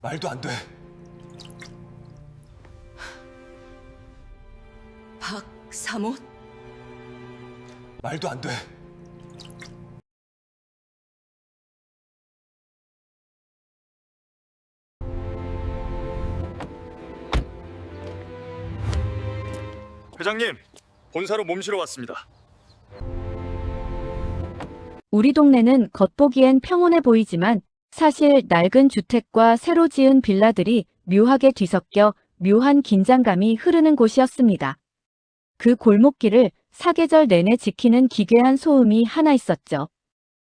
말도 안 돼. 박사못? 말도 안 돼. 회장님, 본사로 몸쉬러 왔습니다. 우리 동네는 겉보기엔 평온해 보이지만 사실 낡은 주택과 새로 지은 빌라들이 묘하게 뒤섞여 묘한 긴장감이 흐르는 곳이었습니다. 그 골목길을 사계절 내내 지키는 기괴한 소음이 하나 있었죠.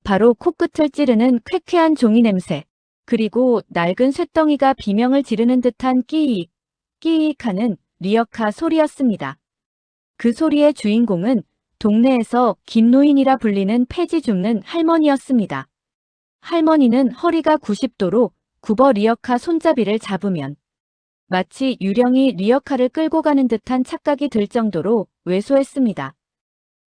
바로 코끝을 찌르는 쾌쾌한 종이 냄새, 그리고 낡은 쇳덩이가 비명을 지르는 듯한 끼익, 끼익하는 리어카 소리였습니다. 그 소리의 주인공은 동네에서 김노인이라 불리는 폐지 줍는 할머니였습니다. 할머니는 허리가 90도로 굽어 리어카 손잡이를 잡으면 마치 유령이 리어카를 끌고 가는 듯한 착각이 들 정도로 왜소했습니다.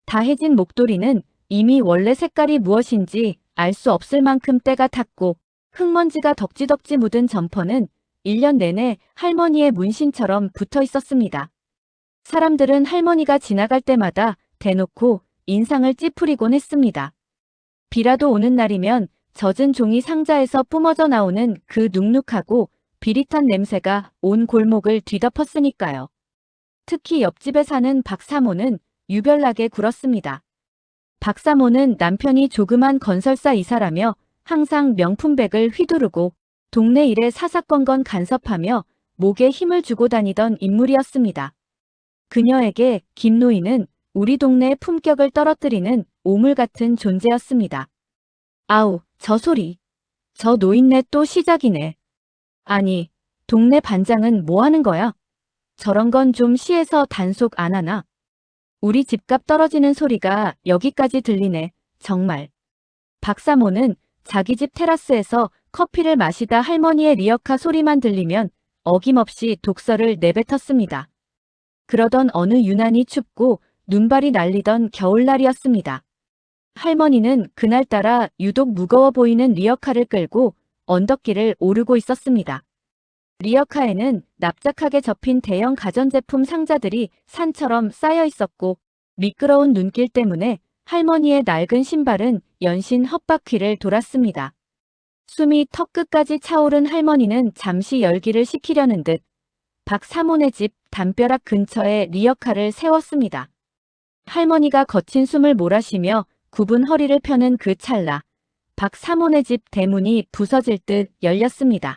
다해진 목도리는 이미 원래 색깔이 무엇인지 알 수 없을 만큼 때가 탔고 흙먼지가 덕지덕지 묻은 점퍼는 1년 내내 할머니의 문신처럼 붙어 있었습니다. 사람들은 할머니가 지나갈 때마다 대놓고 인상을 찌푸리곤 했습니다. 비라도 오는 날이면 젖은 종이 상자에서 뿜어져 나오는 그 눅눅하고 비릿한 냄새가 온 골목을 뒤덮었으니까요. 특히 옆집에 사는 박사모는 유별나게 굴었습니다. 박사모는 남편이 조그만 건설사 이사라며 항상 명품백을 휘두르고 동네 일에 사사건건 간섭하며 목에 힘을 주고 다니던 인물이었습니다. 그녀에게 김노인은 우리 동네의 품격을 떨어뜨리는 오물 같은 존재였습니다. 아우, 저 소리. 저 노인네 또 시작이네. 아니, 동네 반장은 뭐 하는 거야? 저런 건 좀 시에서 단속 안 하나? 우리 집값 떨어지는 소리가 여기까지 들리네, 정말. 박사모는 자기 집 테라스에서 커피를 마시다 할머니의 리어카 소리만 들리면 어김없이 독서를 내뱉었습니다. 그러던 어느 유난히 춥고 눈발이 날리던 겨울날이었습니다. 할머니는 그날따라 유독 무거워 보이는 리어카를 끌고 언덕길을 오르고 있었습니다. 리어카에는 납작하게 접힌 대형 가전제품 상자들이 산처럼 쌓여 있었고 미끄러운 눈길 때문에 할머니의 낡은 신발은 연신 헛바퀴를 돌았습니다. 숨이 턱끝까지 차오른 할머니는 잠시 열기를 식히려는 듯 박사모네 집 담벼락 근처에 리어카를 세웠습니다. 할머니가 거친 숨을 몰아쉬며 굽은 허리를 펴는 그 찰나 박사모네 집 대문이 부서질 듯 열렸습니다.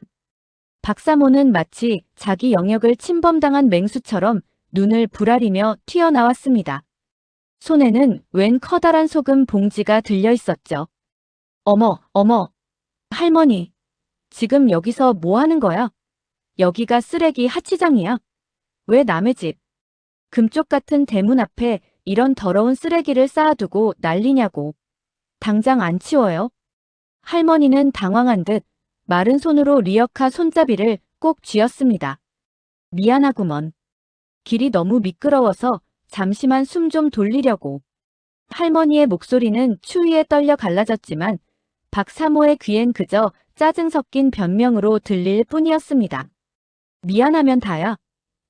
박사모는 마치 자기 영역을 침범당한 맹수처럼 눈을 부라리며 튀어나왔습니다. 손에는 웬 커다란 소금 봉지가 들려 있었죠. 어머, 어머, 할머니, 지금 여기서 뭐 하는 거야? 여기가 쓰레기 하치장이야. 왜 남의 집, 금쪽 같은 대문 앞에 이런 더러운 쓰레기를 쌓아두고 난리냐고. 당장 안 치워요? 할머니는 당황한 듯 마른 손으로 리어카 손잡이를 꼭 쥐었습니다. 미안하구먼. 길이 너무 미끄러워서 잠시만 숨 좀 돌리려고. 할머니의 목소리는 추위에 떨려 갈라졌지만 박사모의 귀엔 그저 짜증 섞인 변명으로 들릴 뿐이었습니다. 미안하면 다야.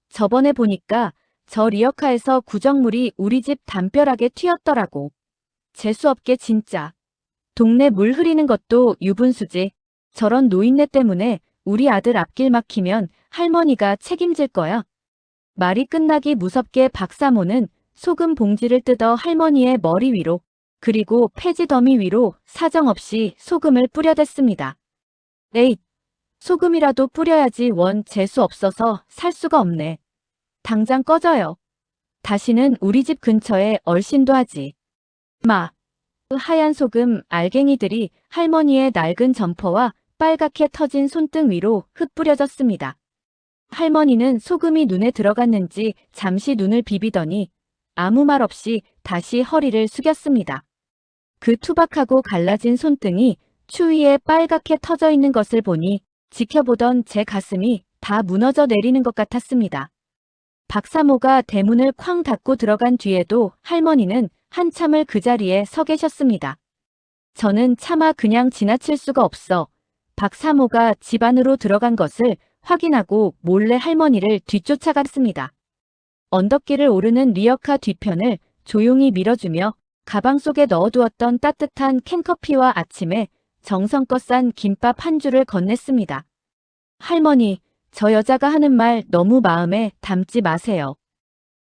저번에 보니까 저 리어카에서 구정물이 우리 집 담벼락에 튀었더라고. 재수없게 진짜. 동네 물 흐리는 것도 유분수지. 저런 노인네 때문에 우리 아들 앞길 막히면 할머니가 책임질 거야. 말이 끝나기 무섭게 박사모는 소금 봉지를 뜯어 할머니의 머리 위로 그리고 폐지 더미 위로 사정없이 소금을 뿌려댔습니다. 에잇! 소금이라도 뿌려야지 원 재수 없어서 살 수가 없네. 당장 꺼져요. 다시는 우리 집 근처에 얼씬도 하지 마. 그 하얀 소금 알갱이들이 할머니의 낡은 점퍼와 빨갛게 터진 손등 위로 흩뿌려졌습니다. 할머니는 소금이 눈에 들어갔는지 잠시 눈을 비비더니 아무 말 없이 다시 허리를 숙였습니다. 그 투박하고 갈라진 손등이 추위에 빨갛게 터져 있는 것을 보니 지켜보던 제 가슴이 다 무너져 내리는 것 같았습니다. 박사모가 대문을 쾅 닫고 들어간 뒤에도 할머니는 한참을 그 자리에 서 계셨습니다. 저는 차마 그냥 지나칠 수가 없어 박 사모가 집 안으로 들어간 것을 확인하고 몰래 할머니를 뒤쫓아갔습니다. 언덕길을 오르는 리어카 뒤편을 조용히 밀어주며 가방 속에 넣어두었던 따뜻한 캔커피와 아침에 정성껏 싼 김밥 한 줄을 건넸습니다. 할머니, 저 여자가 하는 말 너무 마음에 담지 마세요.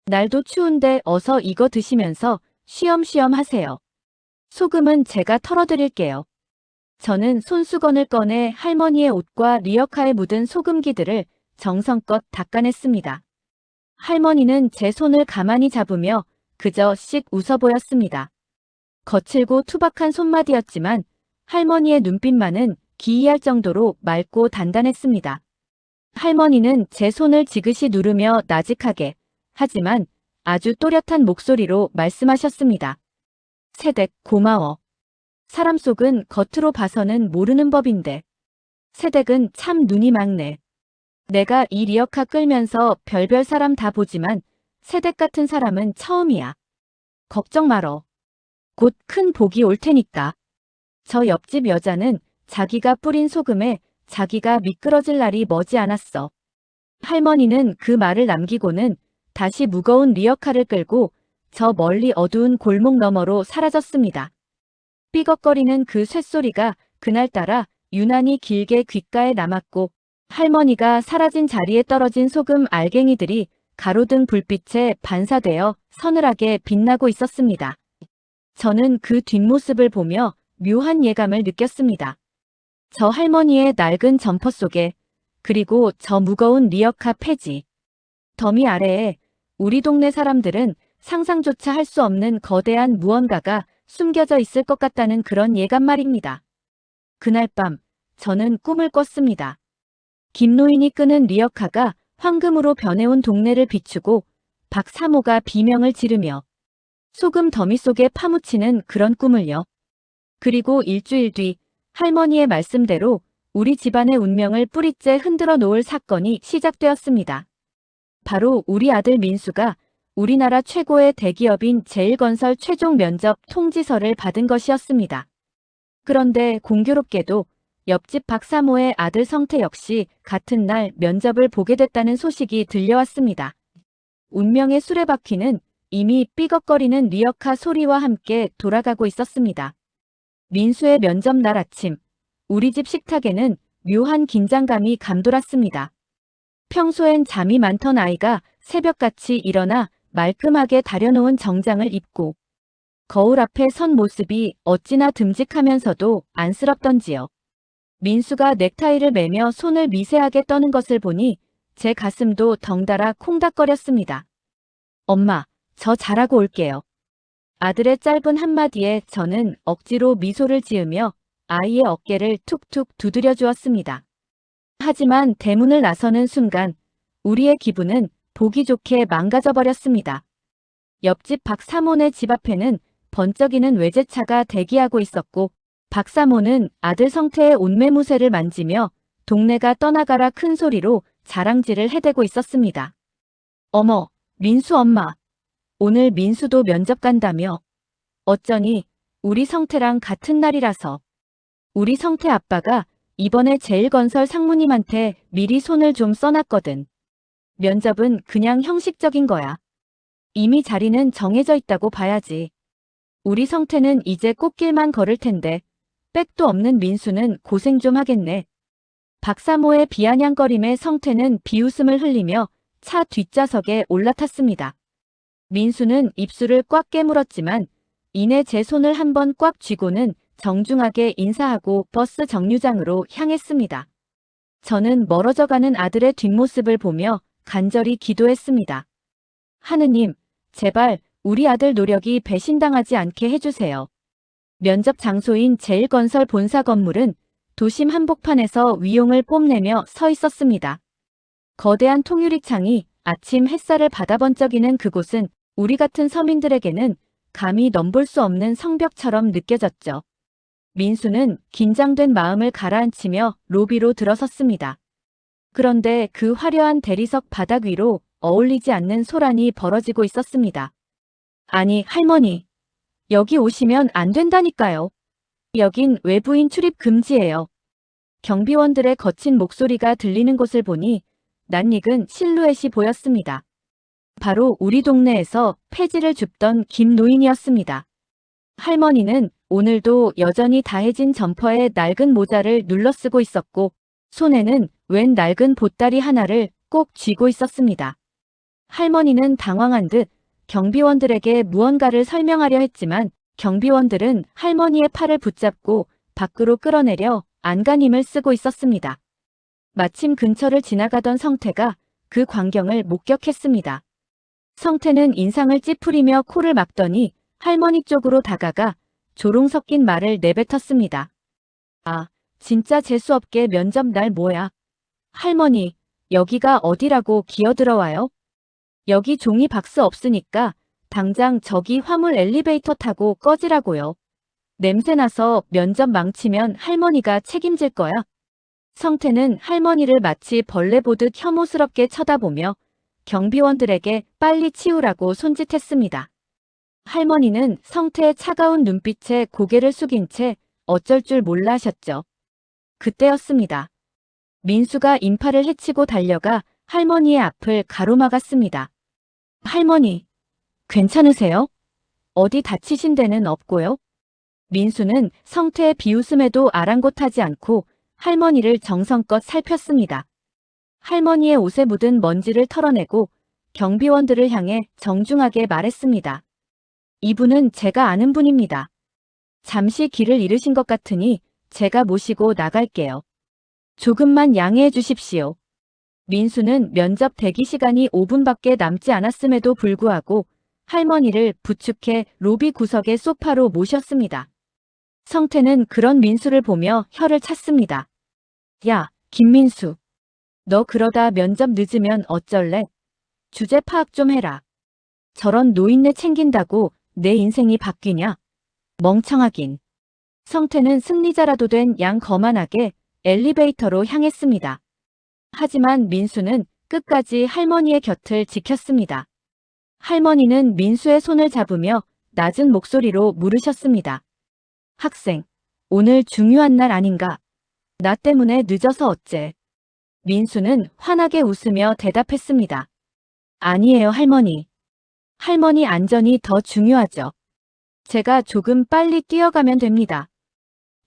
날도 추운데 어서 이거 드시면서 쉬엄쉬엄 하세요. 소금은 제가 털어드릴게요. 저는 손수건을 꺼내 할머니의 옷과 리어카에 묻은 소금기들을 정성껏 닦아냈습니다. 할머니는 제 손을 가만히 잡으며 그저 씩 웃어 보였습니다. 거칠고 투박한 손마디였지만 할머니의 눈빛만은 기이할 정도로 맑고 단단했습니다. 할머니는 제 손을 지그시 누르며 나직하게, 하지만 아주 또렷한 목소리로 말씀하셨습니다. 세댁 고마워. 사람 속은 겉으로 봐서는 모르는 법인데. 세댁은 참 눈이 막네. 내가 이 리어카 끌면서 별별 사람 다 보지만 세댁 같은 사람은 처음이야. 걱정 말어. 곧 큰 복이 올 테니까. 저 옆집 여자는 자기가 뿌린 소금에 자기가 미끄러질 날이 머지않았어. 할머니는 그 말을 남기고는 다시 무거운 리어카를 끌고 저 멀리 어두운 골목 너머로 사라졌습니다. 삐걱거리는 그 쇳소리가 그날따라 유난히 길게 귓가에 남았고 할머니가 사라진 자리에 떨어진 소금 알갱이들이 가로등 불빛에 반사되어 서늘하게 빛나고 있었습니다. 저는 그 뒷모습을 보며 묘한 예감을 느꼈습니다. 저 할머니의 낡은 점퍼 속에, 그리고 저 무거운 리어카 폐지, 더미 아래에 우리 동네 사람들은 상상조차 할 수 없는 거대한 무언가가 숨겨져 있을 것 같다는 그런 예감 말입니다. 그날 밤 저는 꿈을 꿨습니다. 김노인이 끄는 리어카가 황금으로 변해온 동네를 비추고 박 사모가 비명을 지르며 소금 더미 속에 파묻히는 그런 꿈을요. 그리고 일주일 뒤 할머니의 말씀대로 우리 집안의 운명을 뿌리째 흔들어 놓을 사건이 시작되었습니다. 바로 우리 아들 민수가 우리나라 최고의 대기업인 제일건설 최종 면접 통지서를 받은 것이었습니다. 그런데 공교롭게도 옆집 박 사모의 아들 성태 역시 같은 날 면접을 보게 됐다는 소식이 들려왔습니다. 운명의 수레바퀴는 이미 삐걱거리는 리어카 소리와 함께 돌아가고 있었습니다. 민수의 면접 날 아침, 우리 집 식탁에는 묘한 긴장감이 감돌았습니다. 평소엔 잠이 많던 아이가 새벽같이 일어나 말끔하게 다려놓은 정장을 입고 거울 앞에 선 모습이 어찌나 듬직하면서도 안쓰럽던지요. 민수가 넥타이를 매며 손을 미세하게 떠는 것을 보니 제 가슴도 덩달아 콩닥거렸습니다. 엄마, 저 잘하고 올게요. 아들의 짧은 한마디에 저는 억지로 미소를 지으며 아이의 어깨를 툭툭 두드려 주었습니다. 하지만 대문을 나서는 순간 우리의 기분은 보기 좋게 망가져 버렸습니다. 옆집 박 사모네 집 앞에는 번쩍이는 외제차가 대기하고 있었고 박 사모는 아들 성태의 옷매무새를 만지며 동네가 떠나가라 큰 소리로 자랑질을 해대고 있었습니다. 어머, 민수 엄마. 오늘 민수도 면접 간다며. 어쩌니 우리 성태랑 같은 날이라서. 우리 성태 아빠가 이번에 제일건설 상무님한테 미리 손을 좀 써놨거든. 면접은 그냥 형식적인 거야. 이미 자리는 정해져 있다고 봐야지. 우리 성태는 이제 꽃길만 걸을 텐데 백도 없는 민수는 고생 좀 하겠네. 박사모의 비아냥거림에 성태는 비웃음을 흘리며 차 뒷좌석에 올라탔습니다. 민수는 입술을 꽉 깨물었지만 이내 제 손을 한번 꽉 쥐고는 정중하게 인사하고 버스 정류장으로 향했습니다. 저는 멀어져가는 아들의 뒷모습을 보며 간절히 기도했습니다. 하느님, 제발 우리 아들 노력이 배신당하지 않게 해주세요. 면접 장소인 제일건설 본사 건물은 도심 한복판에서 위용을 뽐내며 서 있었습니다. 거대한 통유리 창이 아침 햇살을 받아 번쩍이는 그곳은 우리 같은 서민들에게는 감히 넘볼 수 없는 성벽처럼 느껴졌죠. 민수는 긴장된 마음을 가라앉히며 로비로 들어섰습니다. 그런데 그 화려한 대리석 바닥 위로 어울리지 않는 소란이 벌어지고 있었습니다. 아니, 할머니. 여기 오시면 안 된다니까요. 여긴 외부인 출입 금지예요. 경비원들의 거친 목소리가 들리는 곳을 보니 낯익은 실루엣이 보였습니다. 바로 우리 동네에서 폐지를 줍던 김 노인이었습니다. 할머니는 오늘도 여전히 다해진 점퍼에 낡은 모자를 눌러쓰고 있었고 손에는 웬 낡은 보따리 하나를 꼭 쥐고 있었습니다. 할머니는 당황한 듯 경비원들에게 무언가를 설명하려 했지만 경비원들은 할머니의 팔을 붙잡고 밖으로 끌어내려 안간힘을 쓰고 있었습니다. 마침 근처를 지나가던 성태가 그 광경을 목격했습니다. 성태는 인상을 찌푸리며 코를 막더니 할머니 쪽으로 다가가 조롱 섞인 말을 내뱉었습니다. 아, 진짜 재수없게 면접 날 뭐야. 할머니, 여기가 어디라고 기어들어와요? 여기 종이 박스 없으니까 당장 저기 화물 엘리베이터 타고 꺼지라고요. 냄새나서 면접 망치면 할머니가 책임질 거야. 성태는 할머니를 마치 벌레 보듯 혐오스럽게 쳐다보며 경비원들에게 빨리 치우라고 손짓했습니다. 할머니는 성태의 차가운 눈빛에 고개를 숙인 채 어쩔 줄 몰라 하셨죠. 그때였습니다. 민수가 인파를 헤치고 달려가 할머니의 앞을 가로막았습니다. 할머니, 괜찮으세요? 어디 다치신 데는 없고요? 민수는 성태의 비웃음에도 아랑곳하지 않고 할머니를 정성껏 살폈습니다. 할머니의 옷에 묻은 먼지를 털어내고 경비원들을 향해 정중하게 말했습니다. 이분은 제가 아는 분입니다. 잠시 길을 잃으신 것 같으니 제가 모시고 나갈게요. 조금만 양해해 주십시오. 민수는 면접 대기 시간이 5분밖에 남지 않았음에도 불구하고 할머니를 부축해 로비 구석의 소파로 모셨습니다. 성태는 그런 민수를 보며 혀를 찼습니다. 야, 김민수. 너 그러다 면접 늦으면 어쩔래? 주제 파악 좀 해라. 저런 노인네 챙긴다고 내 인생이 바뀌냐? 멍청하긴. 성태는 승리자라도 된 양 거만하게 엘리베이터로 향했습니다. 하지만 민수는 끝까지 할머니의 곁을 지켰습니다. 할머니는 민수의 손을 잡으며 낮은 목소리로 물으셨습니다. 학생, 오늘 중요한 날 아닌가? 나 때문에 늦어서 어째? 민수는 환하게 웃으며 대답했습니다. 아니에요, 할머니. 할머니 안전이 더 중요하죠. 제가 조금 빨리 뛰어가면 됩니다.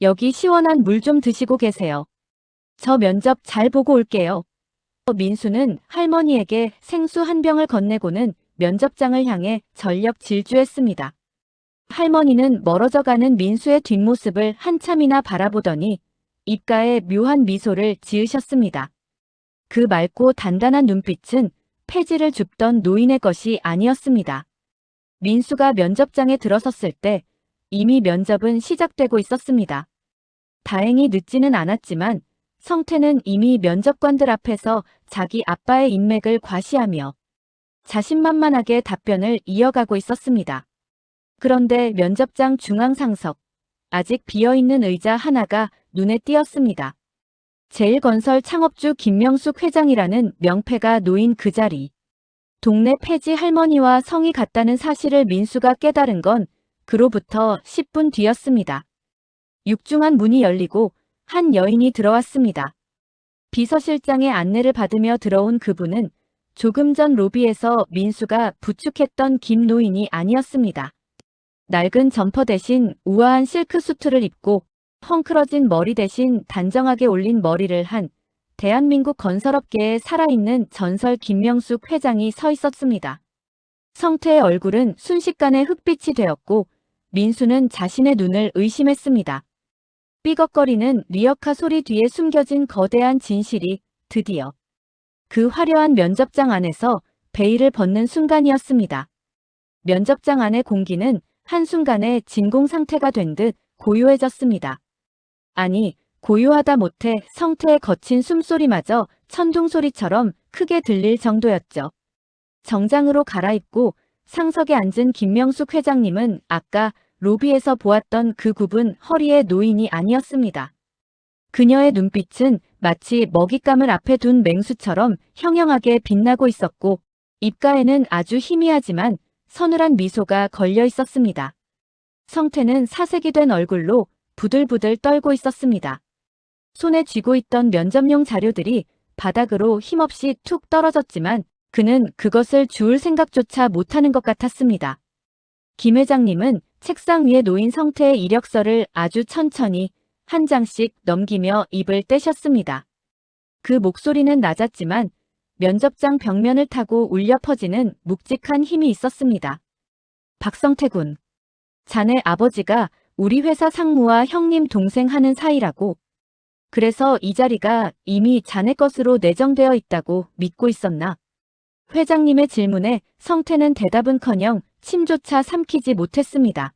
여기 시원한 물 좀 드시고 계세요. 저 면접 잘 보고 올게요. 민수는 할머니에게 생수 한 병을 건네고는 면접장을 향해 전력 질주했습니다. 할머니는 멀어져가는 민수의 뒷모습을 한참이나 바라보더니 입가에 묘한 미소를 지으셨습니다. 그 맑고 단단한 눈빛은 폐지를 줍던 노인의 것이 아니었습니다. 민수가 면접장에 들어섰을 때 이미 면접은 시작되고 있었습니다. 다행히 늦지는 않았지만 성태는 이미 면접관들 앞에서 자기 아빠의 인맥을 과시하며 자신만만하게 답변을 이어가고 있었습니다. 그런데 면접장 중앙 상석, 아직 비어있는 의자 하나가 눈에 띄었습니다. 제일건설 창업주 김명숙 회장이라는 명패가 놓인 그 자리. 동네 폐지 할머니와 성이 같다는 사실을 민수가 깨달은 건 그로부터 10분 뒤였습니다. 육중한 문이 열리고 한 여인이 들어왔습니다. 비서실장의 안내를 받으며 들어온 그분은 조금 전 로비에서 민수가 부축했던 김 노인이 아니었습니다. 낡은 점퍼 대신 우아한 실크 수트를 입고 헝클어진 머리 대신 단정하게 올린 머리를 한 대한민국 건설업계에 살아있는 전설 김명숙 회장이 서 있었습니다. 성태의 얼굴은 순식간에 흑빛이 되었고 민수는 자신의 눈을 의심했습니다. 삐걱거리는 리어카 소리 뒤에 숨겨진 거대한 진실이 드디어 그 화려한 면접장 안에서 베일을 벗는 순간이었습니다. 면접장 안의 공기는 한순간에 진공 상태가 된 듯 고요해졌습니다. 아니, 고요하다 못해 성태의 거친 숨소리마저 천둥소리처럼 크게 들릴 정도였죠. 정장으로 갈아입고 상석에 앉은 김명숙 회장님은 아까 로비에서 보았던 그 굽은 허리의 노인이 아니었습니다. 그녀의 눈빛은 마치 먹잇감을 앞에 둔 맹수처럼 형형하게 빛나고 있었고 입가에는 아주 희미하지만 서늘한 미소가 걸려 있었습니다. 성태는 사색이 된 얼굴로 부들부들 떨고 있었습니다. 손에 쥐고 있던 면접용 자료들이 바닥으로 힘없이 툭 떨어졌지만 그는 그것을 주울 생각조차 못하는 것 같았습니다. 김 회장님은 책상 위에 놓인 성태의 이력서를 아주 천천히 한 장씩 넘기며 입을 떼셨습니다. 그 목소리는 낮았지만 면접장 벽면을 타고 울려 퍼지는 묵직한 힘이 있었습니다. 박성태 군, 자네 아버지가 우리 회사 상무와 형님 동생 하는 사이라고. 그래서 이 자리가 이미 자네 것으로 내정되어 있다고 믿고 있었나? 회장님의 질문에 성태는 대답은커녕 침조차 삼키지 못했습니다.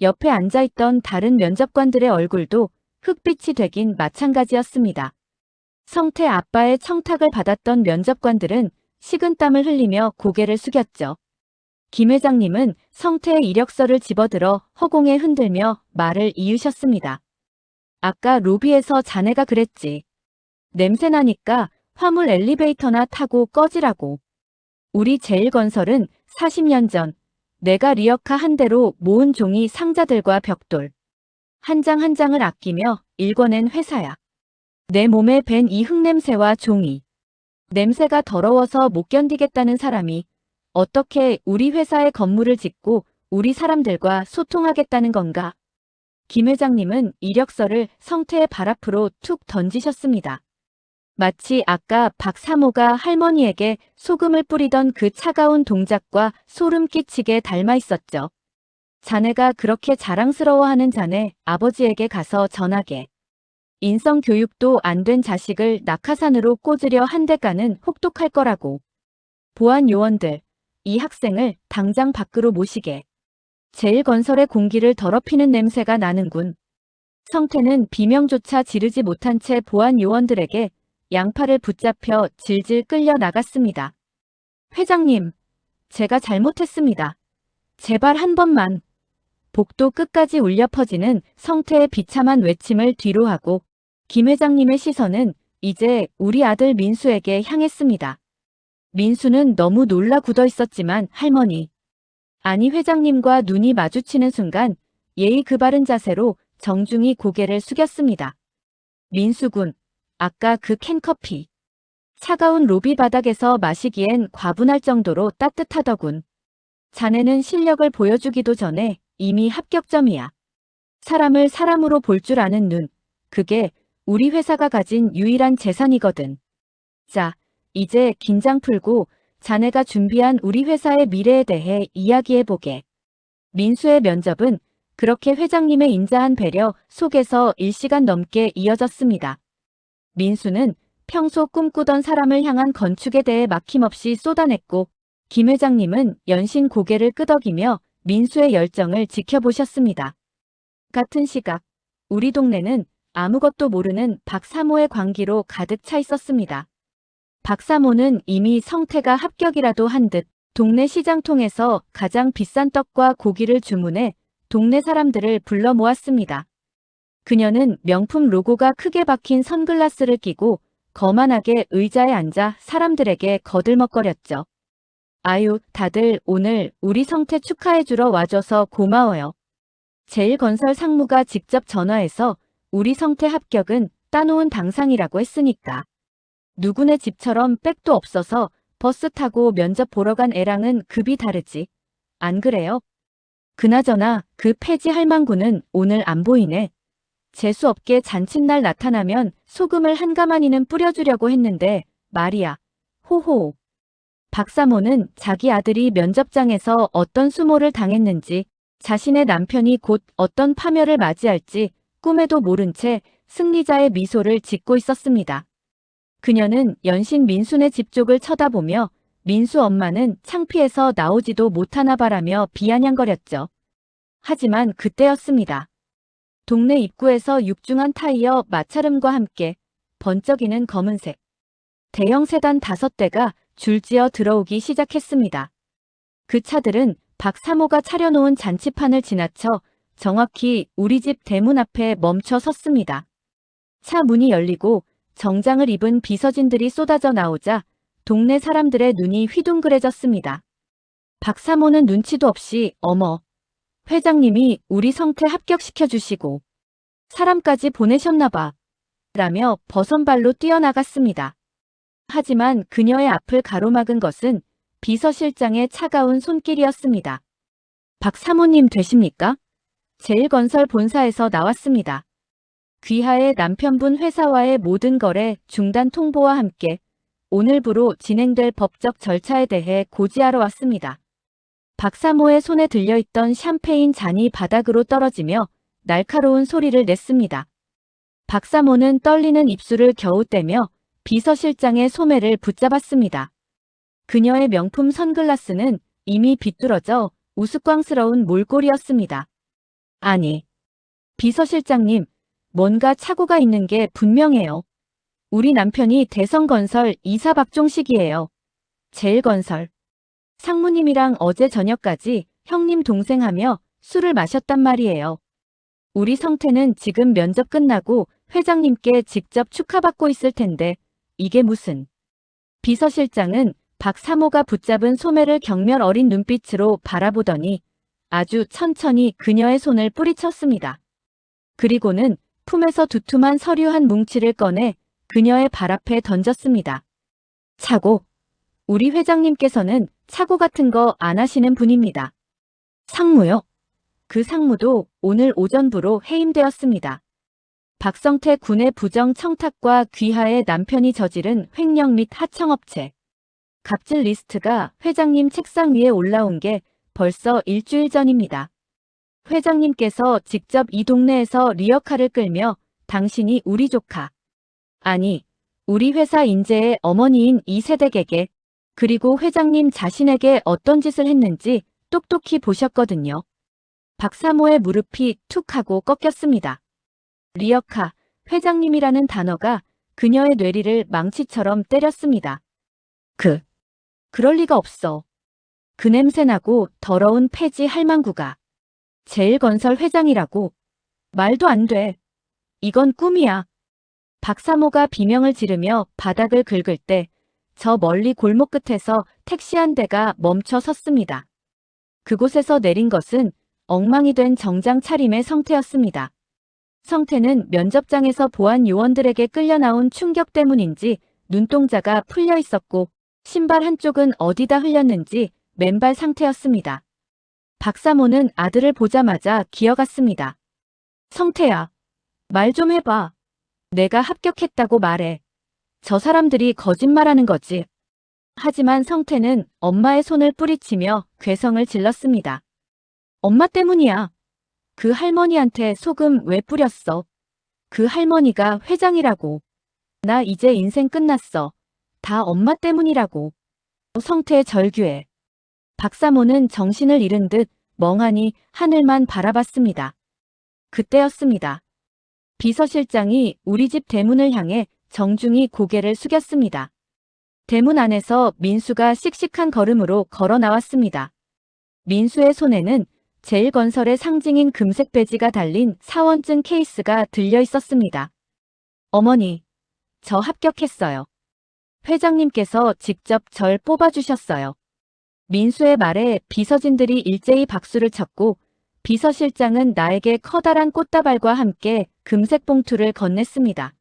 옆에 앉아있던 다른 면접관들의 얼굴도 흑빛이 되긴 마찬가지였습니다. 성태 아빠의 청탁을 받았던 면접관들은 식은땀을 흘리며 고개를 숙였죠. 김 회장님은 성태의 이력서를 집어들어 허공에 흔들며 말을 이으셨습니다. 아까 로비에서 자네가 그랬지. 냄새나니까 화물 엘리베이터나 타고 꺼지라고. 우리 제일건설은 40년 전 내가 리어카 한 대로 모은 종이 상자들과 벽돌. 한 장 한 장을 아끼며 일궈낸 회사야. 내 몸에 밴 이 흙냄새와 종이. 냄새가 더러워서 못 견디겠다는 사람이 어떻게 우리 회사에 건물을 짓고 우리 사람들과 소통하겠다는 건가? 김 회장님은 이력서를 성태의 발 앞으로 툭 던지셨습니다. 마치 아까 박 사모가 할머니에게 소금을 뿌리던 그 차가운 동작과 소름 끼치게 닮아 있었죠. 자네가 그렇게 자랑스러워하는 자네 아버지에게 가서 전하게. 인성 교육도 안 된 자식을 낙하산으로 꽂으려 한 대가는 혹독할 거라고. 보안 요원들, 이 학생을 당장 밖으로 모시게. 제일건설의 공기를 더럽히는 냄새가 나는군. 성태는 비명조차 지르지 못한 채 보안 요원들에게 양팔을 붙잡혀 질질 끌려 나갔습니다. 회장님, 제가 잘못했습니다. 제발 한 번만. 복도 끝까지 울려 퍼지는 성태의 비참한 외침을 뒤로하고 김 회장님의 시선은 이제 우리 아들 민수에게 향했습니다. 민수는 너무 놀라 굳어 있었지만 할머니, 아니 회장님과 눈이 마주치는 순간 예의 그 바른 자세로 정중히 고개를 숙였습니다. 민수군, 아까 그 캔커피. 차가운 로비 바닥에서 마시기엔 과분할 정도로 따뜻하더군. 자네는 실력을 보여주기도 전에 이미 합격점이야. 사람을 사람으로 볼 줄 아는 눈, 그게 우리 회사가 가진 유일한 재산이거든. 자, 이제 긴장 풀고 자네가 준비한 우리 회사의 미래에 대해 이야기해보게. 민수의 면접은 그렇게 회장님의 인자한 배려 속에서 1시간 넘게 이어졌습니다. 민수는 평소 꿈꾸던 사람을 향한 건축에 대해 막힘없이 쏟아냈고 김 회장님은 연신 고개를 끄덕이며 민수의 열정을 지켜보셨습니다. 같은 시각, 우리 동네는 아무것도 모르는 박 사모의 광기로 가득 차 있었습니다. 박 사모는 이미 성태가 합격이라도 한 듯 동네 시장통에서 가장 비싼 떡과 고기를 주문해 동네 사람들을 불러 모았습니다. 그녀는 명품 로고가 크게 박힌 선글라스를 끼고 거만하게 의자에 앉아 사람들에게 거들먹거렸죠. 아유, 다들 오늘 우리 성태 축하해주러 와줘서 고마워요. 제일건설 상무가 직접 전화해서 우리 성태 합격은 따놓은 당상이라고 했으니까. 누구네 집처럼 백도 없어서 버스 타고 면접 보러 간 애랑은 급이 다르지. 안 그래요? 그나저나 그 폐지 할망구는 오늘 안 보이네. 재수없게 잔칫날 나타나면 소금을 한 가마니는 뿌려주려고 했는데 말이야. 호호. 박사모는 자기 아들이 면접장에서 어떤 수모를 당했는지 자신의 남편이 곧 어떤 파멸을 맞이할지 꿈에도 모른 채 승리자의 미소를 짓고 있었습니다. 그녀는 연신 민수네 집 쪽을 쳐다보며 민수 엄마는 창피해서 나오지도 못하나 바라며 비아냥거렸죠. 하지만 그때였습니다. 동네 입구에서 육중한 타이어 마차름과 함께 번쩍이는 검은색 대형 세단 5대가 줄지어 들어오기 시작했습니다. 그 차들은 박 사모가 차려놓은 잔치판을 지나쳐 정확히 우리 집 대문 앞에 멈춰 섰습니다. 차 문이 열리고 정장을 입은 비서진들이 쏟아져 나오자 동네 사람들의 눈이 휘둥그레졌습니다. 박 사모는 눈치도 없이 어머, 회장님이 우리 성태 합격시켜주시고 사람까지 보내셨나봐. 라며 버선발로 뛰어나갔습니다. 하지만 그녀의 앞을 가로막은 것은 비서실장의 차가운 손길이었습니다. 박 사모님 되십니까? 제일건설 본사에서 나왔습니다. 귀하의 남편분 회사와의 모든 거래 중단 통보와 함께 오늘부로 진행될 법적 절차에 대해 고지하러 왔습니다. 박사모의 손에 들려있던 샴페인 잔이 바닥으로 떨어지며 날카로운 소리를 냈습니다. 박사모는 떨리는 입술을 겨우 떼며 비서실장의 소매를 붙잡았습니다. 그녀의 명품 선글라스는 이미 비뚤어져 우스꽝스러운 몰골이었습니다. 아니, 비서실장님, 뭔가 착오가 있는 게 분명해요. 우리 남편이 대성건설 이사 박종식이에요. 제일건설. 상무님이랑 어제 저녁까지 형님 동생하며 술을 마셨단 말이에요. 우리 성태는 지금 면접 끝나고 회장님께 직접 축하받고 있을 텐데 이게 무슨. 비서실장은 박 사모가 붙잡은 소매를 경멸 어린 눈빛으로 바라보더니 아주 천천히 그녀의 손을 뿌리쳤습니다. 그리고는 품에서 두툼한 서류 한 뭉치를 꺼내 그녀의 발 앞에 던졌습니다. 착오. 우리 회장님께서는 착오 같은 거 안 하시는 분입니다. 상무요? 그 상무도 오늘 오전부로 해임되었습니다. 박성태 군의 부정 청탁과 귀하의 남편이 저지른 횡령 및 하청업체. 갑질 리스트가 회장님 책상 위에 올라온 게 벌써 일주일 전입니다. 회장님께서 직접 이 동네에서 리어카를 끌며 당신이 우리 조카, 아니, 우리 회사 인재의 어머니인 이 세댁에게 그리고 회장님 자신에게 어떤 짓을 했는지 똑똑히 보셨거든요. 박사모의 무릎이 툭 하고 꺾였습니다. 리어카, 회장님이라는 단어가 그녀의 뇌리를 망치처럼 때렸습니다. 그럴 리가 없어. 그 냄새나고 더러운 폐지 할망구가 제일건설 회장이라고. 말도 안 돼. 이건 꿈이야. 박사모가 비명을 지르며 바닥을 긁을 때 저 멀리 골목 끝에서 택시 한 대가 멈춰 섰습니다. 그곳에서 내린 것은 엉망이 된 정장 차림의 성태였습니다. 성태는 면접장에서 보안 요원들에게 끌려 나온 충격 때문인지 눈동자가 풀려 있었고 신발 한쪽은 어디다 흘렸는지 맨발 상태였습니다. 박사모는 아들을 보자마자 기어갔습니다. 성태야, 말 좀 해봐. 내가 합격했다고 말해. 저 사람들이 거짓말하는 거지. 하지만 성태는 엄마의 손을 뿌리치며 괴성을 질렀습니다. 엄마 때문이야. 그 할머니한테 소금 왜 뿌렸어? 그 할머니가 회장이라고. 나 이제 인생 끝났어. 다 엄마 때문이라고. 성태 절규해. 박사모는 정신을 잃은 듯 멍하니 하늘만 바라봤습니다. 그때였습니다. 비서실장이 우리 집 대문을 향해 정중히 고개를 숙였습니다. 대문 안에서 민수가 씩씩한 걸음으로 걸어 나왔습니다. 민수의 손에는 제일건설의 상징인 금색 배지가 달린 사원증 케이스가 들려 있었습니다. 어머니, 저 합격했어요. 회장님께서 직접 절 뽑아주셨어요. 민수의 말에 비서진들이 일제히 박수를 쳤고 비서실장은 나에게 커다란 꽃다발과 함께 금색 봉투를 건넸습니다.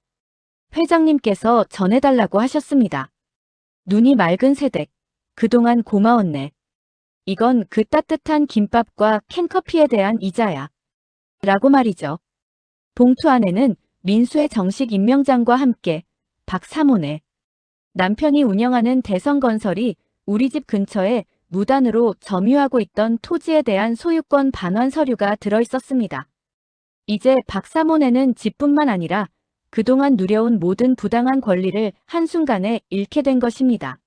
회장님께서 전해달라고 하셨습니다. 눈이 맑은 세댁, 그동안 고마웠네. 이건 그 따뜻한 김밥과 캔커피에 대한 이자야. 라고 말이죠. 봉투 안에는 민수의 정식 임명장과 함께 박 사모네. 남편이 운영하는 대성건설이 우리 집 근처에 무단으로 점유하고 있던 토지에 대한 소유권 반환 서류가 들어있었습니다. 이제 박 사모네는 집뿐만 아니라 그동안 누려온 모든 부당한 권리를 한순간에 잃게 된 것입니다.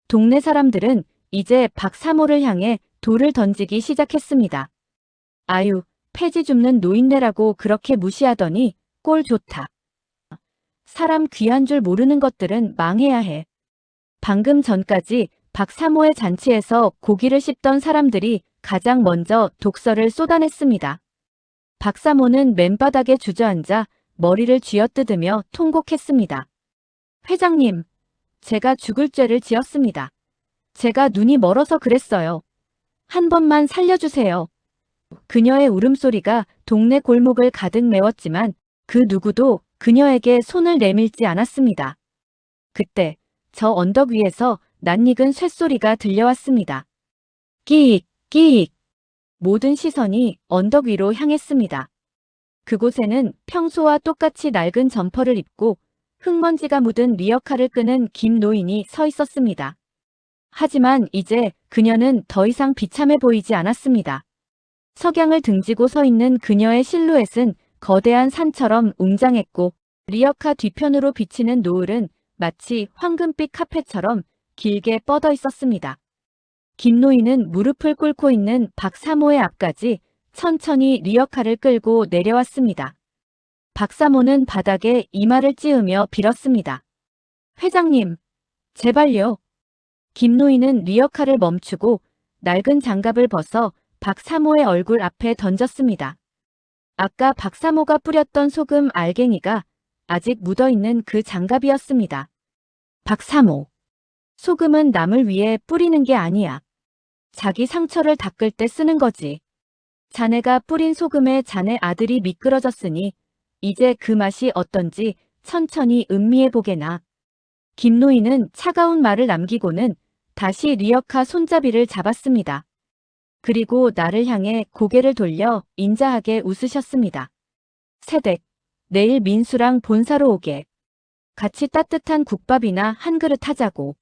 동네 사람들은 이제 박 사모를 향해 돌을 던지기 시작했습니다. 아유, 폐지 줍는 노인네라고 그렇게 무시하더니 꼴 좋다. 사람 귀한 줄 모르는 것들은 망해야 해. 방금 전까지 박 사모의 잔치에서 고기를 씹던 사람들이 가장 먼저 독서를 쏟아냈습니다. 박 사모는 맨바닥에 주저앉아 머리를 쥐어뜯으며 통곡했습니다. 회장님, 제가 죽을 죄를 지었습니다. 제가 눈이 멀어서 그랬어요. 한 번만 살려주세요. 그녀의 울음소리가 동네 골목을 가득 메웠지만 그 누구도 그녀에게 손을 내밀지 않았습니다. 그때 저 언덕 위에서 낯익은 쇳소리가 들려왔습니다. 끼익, 끼익. 모든 시선이 언덕 위로 향했습니다. 그곳에는 평소와 똑같이 낡은 점퍼를 입고 흙먼지가 묻은 리어카를 끄는 김 노인이 서 있었습니다. 하지만 이제 그녀는 더 이상 비참해 보이지 않았습니다. 석양을 등지고 서 있는 그녀의 실루엣은 거대한 산처럼 웅장했고 리어카 뒤편으로 비치는 노을은 마치 황금빛 카펫처럼 길게 뻗어 있었습니다. 김 노인은 무릎을 꿇고 있는 박사모의 앞까지 천천히 리어카를 끌고 내려왔습니다. 박사모는 바닥에 이마를 찌으며 빌었습니다. 회장님, 제발요. 김 노인은 리어카를 멈추고 낡은 장갑을 벗어 박사모의 얼굴 앞에 던졌습니다. 아까 박사모가 뿌렸던 소금 알갱이가 아직 묻어있는 그 장갑이었습니다. 박사모. 소금은 남을 위해 뿌리는 게 아니야. 자기 상처를 닦을 때 쓰는 거지. 자네가 뿌린 소금에 자네 아들이 미끄러졌으니 이제 그 맛이 어떤지 천천히 음미해보게나. 김 노인은 차가운 말을 남기고는 다시 리어카 손잡이를 잡았습니다. 그리고 나를 향해 고개를 돌려 인자하게 웃으셨습니다. 세댁, 내일 민수랑 본사로 오게. 같이 따뜻한 국밥이나 한 그릇 하자고.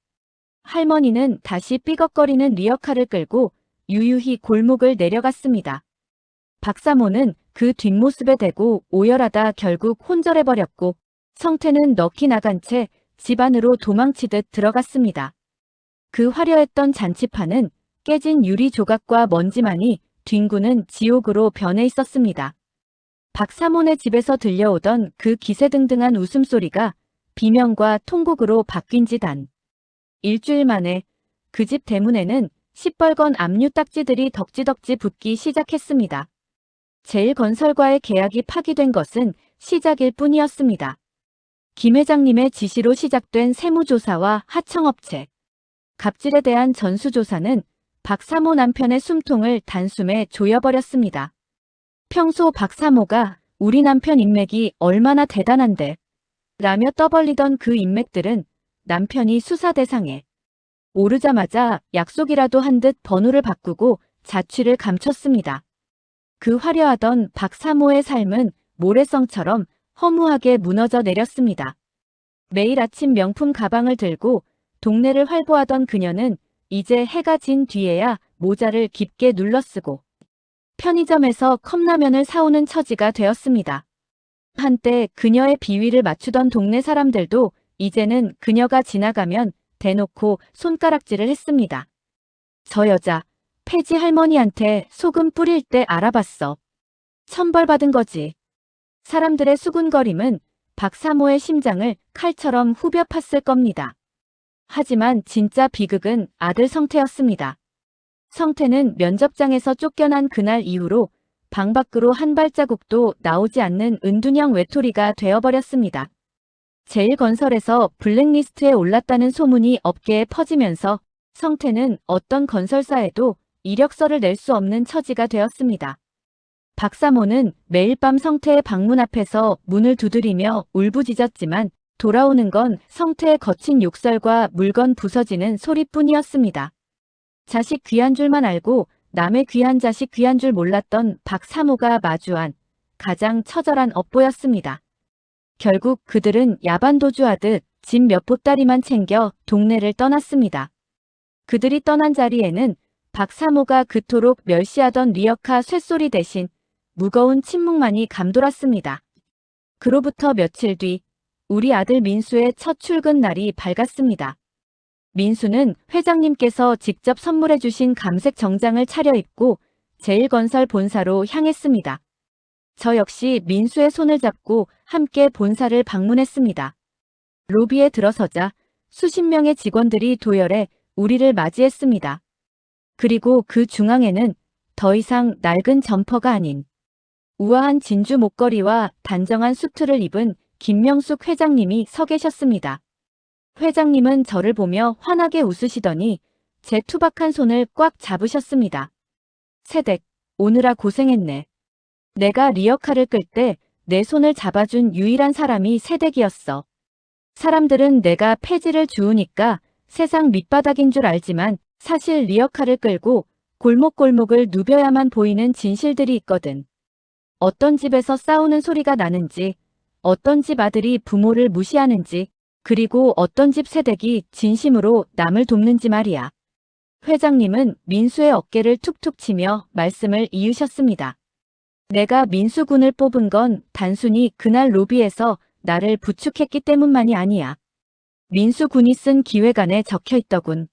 할머니는 다시 삐걱거리는 리어카를 끌고 유유히 골목을 내려갔습니다. 박사모는 그 뒷모습에 대고 오열하다 결국 혼절해버렸고 성태는 넋이 나간 채 집 안으로 도망치듯 들어갔습니다. 그 화려했던 잔치판은 깨진 유리 조각과 먼지만이 뒹구는 지옥으로 변해 있었습니다. 박사모네 집에서 들려오던 그 기세등등한 웃음소리가 비명과 통곡으로 바뀐 지 단 일주일 만에 그 집 대문에는 시뻘건 압류 딱지들이 덕지덕지 붙기 시작했습니다. 제일건설과의 계약이 파기된 것은 시작일 뿐이었습니다. 김 회장님의 지시로 시작된 세무조사와 하청업체, 갑질에 대한 전수조사는 박사모 남편의 숨통을 단숨에 조여버렸습니다. 평소 박사모가 우리 남편 인맥이 얼마나 대단한데 라며 떠벌리던 그 인맥들은 남편이 수사 대상에 오르자마자 약속이라도 한 듯 번호를 바꾸고 자취를 감췄습니다. 그 화려하던 박사모의 삶은 모래성처럼 허무하게 무너져 내렸습니다. 매일 아침 명품 가방을 들고 동네를 활보하던 그녀는 이제 해가 진 뒤에야 모자를 깊게 눌러쓰고 편의점에서 컵라면을 사오는 처지가 되었습니다. 한때 그녀의 비위를 맞추던 동네 사람들도 이제는 그녀가 지나가면 대놓고 손가락질을 했습니다. 저 여자, 폐지 할머니한테 소금 뿌릴 때 알아봤어. 천벌받은 거지. 사람들의 수군거림은 박사모의 심장을 칼처럼 후벼 팠을 겁니다. 하지만 진짜 비극은 아들 성태였습니다. 성태는 면접장에서 쫓겨난 그날 이후로 방 밖으로 한 발자국도 나오지 않는 은둔형 외톨이가 되어버렸습니다. 제일건설에서 블랙리스트에 올랐다는 소문이 업계에 퍼지면서 성태는 어떤 건설사에도 이력서를 낼 수 없는 처지가 되었습니다. 박사모는 매일 밤 성태의 방문 앞에서 문을 두드리며 울부짖었지만 돌아오는 건 성태의 거친 욕설과 물건 부서지는 소리뿐이었습니다. 자식 귀한 줄만 알고 남의 귀한 자식 귀한 줄 몰랐던 박사모가 마주한 가장 처절한 업보였습니다. 결국 그들은 야반도주하듯 집 몇 보따리만 챙겨 동네를 떠났습니다. 그들이 떠난 자리에는 박사모가 그토록 멸시하던 리어카 쇳소리 대신 무거운 침묵만이 감돌았습니다. 그로부터 며칠 뒤 우리 아들 민수의 첫 출근 날이 밝았습니다. 민수는 회장님께서 직접 선물해 주신 감색 정장을 차려입고 제일건설 본사로 향했습니다. 저 역시 민수의 손을 잡고 함께 본사를 방문했습니다. 로비에 들어서자 수십 명의 직원들이 도열해 우리를 맞이했습니다. 그리고 그 중앙에는 더 이상 낡은 점퍼가 아닌 우아한 진주 목걸이와 단정한 수트를 입은 김명숙 회장님이 서 계셨습니다. 회장님은 저를 보며 환하게 웃으시더니 제 투박한 손을 꽉 잡으셨습니다. 세댁, 오느라 고생했네. 내가 리어카를 끌 때 내 손을 잡아준 유일한 사람이 새댁이었어. 사람들은 내가 폐지를 주우니까 세상 밑바닥인 줄 알지만 사실 리어카를 끌고 골목골목을 누벼야만 보이는 진실들이 있거든. 어떤 집에서 싸우는 소리가 나는지, 어떤 집 아들이 부모를 무시하는지, 그리고 어떤 집 새댁이 진심으로 남을 돕는지 말이야. 회장님은 민수의 어깨를 툭툭 치며 말씀을 이으셨습니다. 내가 민수군을 뽑은 건 단순히 그날 로비에서 나를 부축했기 때문만이 아니야. 민수군이 쓴 기획안에 적혀있더군.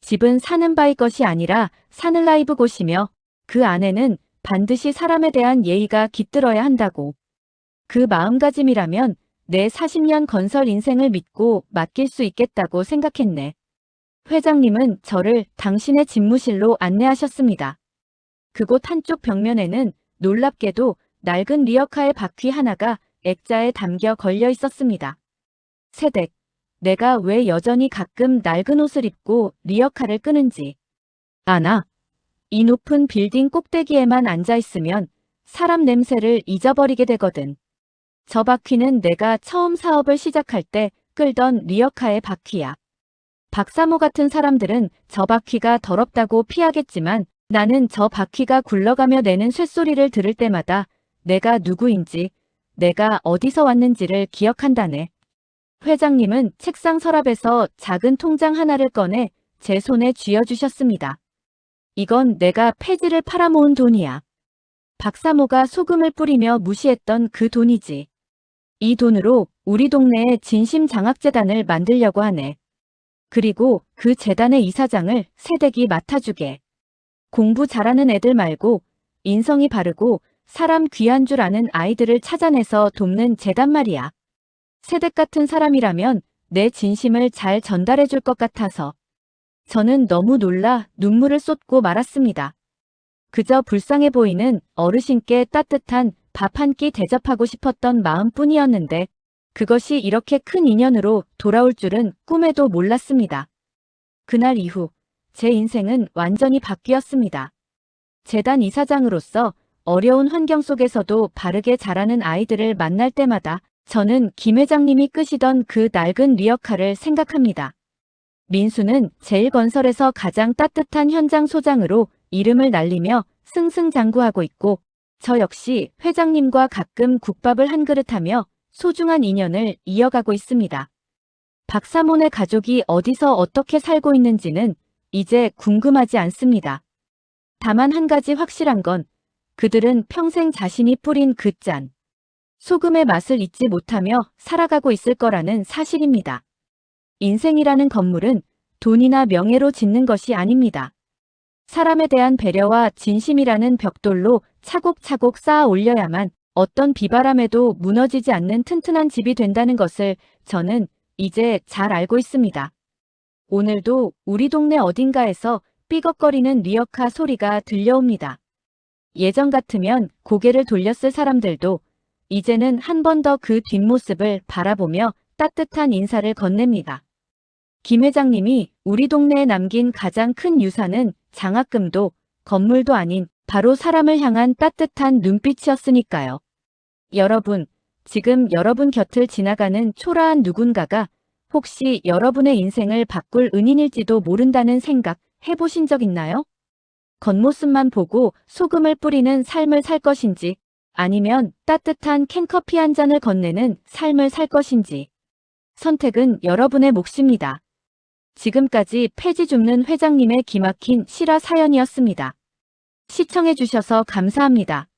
집은 사는 바의 것이 아니라 사는 라이브 곳이며 그 안에는 반드시 사람에 대한 예의가 깃들어야 한다고. 그 마음가짐이라면 내 40년 건설 인생을 믿고 맡길 수 있겠다고 생각했네. 회장님은 저를 당신의 집무실로 안내하셨습니다. 그곳 한쪽 벽면에는 놀랍게도 낡은 리어카의 바퀴 하나가 액자에 담겨 걸려 있었습니다. 새댁, 내가 왜 여전히 가끔 낡은 옷을 입고 리어카를 끄는지 아나? 이 높은 빌딩 꼭대기에만 앉아있으면 사람 냄새를 잊어버리게 되거든. 저 바퀴는 내가 처음 사업을 시작할 때 끌던 리어카의 바퀴야. 박사모 같은 사람들은 저 바퀴가 더럽다고 피하겠지만 나는 저 바퀴가 굴러가며 내는 쇳소리를 들을 때마다 내가 누구인지, 내가 어디서 왔는지를 기억한다네. 회장님은 책상 서랍에서 작은 통장 하나를 꺼내 제 손에 쥐어주셨습니다. 이건 내가 폐지를 팔아모은 돈이야. 박사모가 소금을 뿌리며 무시했던 그 돈이지. 이 돈으로 우리 동네에 진심장학재단을 만들려고 하네. 그리고 그 재단의 이사장을 새댁이 맡아주게. 공부 잘하는 애들 말고 인성이 바르고 사람 귀한 줄 아는 아이들을 찾아내서 돕는 재단 말이야. 새댁 같은 사람이라면 내 진심을 잘 전달해 줄 것 같아서. 저는 너무 놀라 눈물을 쏟고 말았습니다. 그저 불쌍해 보이는 어르신께 따뜻한 밥 한 끼 대접하고 싶었던 마음뿐이었는데 그것이 이렇게 큰 인연으로 돌아올 줄은 꿈에도 몰랐습니다. 그날 이후 제 인생은 완전히 바뀌었습니다. 재단 이사장으로서 어려운 환경 속에서도 바르게 자라는 아이들을 만날 때마다 저는 김 회장님이 끄시던 그 낡은 리어카를 생각합니다. 민수는 제1건설에서 가장 따뜻한 현장 소장으로 이름을 날리며 승승장구하고 있고 저 역시 회장님과 가끔 국밥을 한 그릇 하며 소중한 인연을 이어가고 있습니다. 박사몬의 가족이 어디서 어떻게 살고 있는지는 이제 궁금하지 않습니다. 다만 한 가지 확실한 건 그들은 평생 자신이 뿌린 그 짠, 소금의 맛을 잊지 못하며 살아가고 있을 거라는 사실입니다. 인생이라는 건물은 돈이나 명예로 짓는 것이 아닙니다. 사람에 대한 배려와 진심이라는 벽돌로 차곡차곡 쌓아 올려야만 어떤 비바람에도 무너지지 않는 튼튼한 집이 된다는 것을 저는 이제 잘 알고 있습니다. 오늘도 우리 동네 어딘가에서 삐걱거리는 리어카 소리가 들려옵니다. 예전 같으면 고개를 돌렸을 사람들도 이제는 한 번 더 그 뒷모습을 바라보며 따뜻한 인사를 건넵니다. 김 회장님이 우리 동네에 남긴 가장 큰 유산은 장학금도 건물도 아닌 바로 사람을 향한 따뜻한 눈빛이었으니까요. 여러분, 지금 여러분 곁을 지나가는 초라한 누군가가 혹시 여러분의 인생을 바꿀 은인일지도 모른다는 생각 해보신 적 있나요? 겉모습만 보고 소금을 뿌리는 삶을 살 것인지 아니면 따뜻한 캔커피 한 잔을 건네는 삶을 살 것인지 선택은 여러분의 몫입니다. 지금까지 폐지 줍는 회장님의 기막힌 실화 사연이었습니다. 시청해주셔서 감사합니다.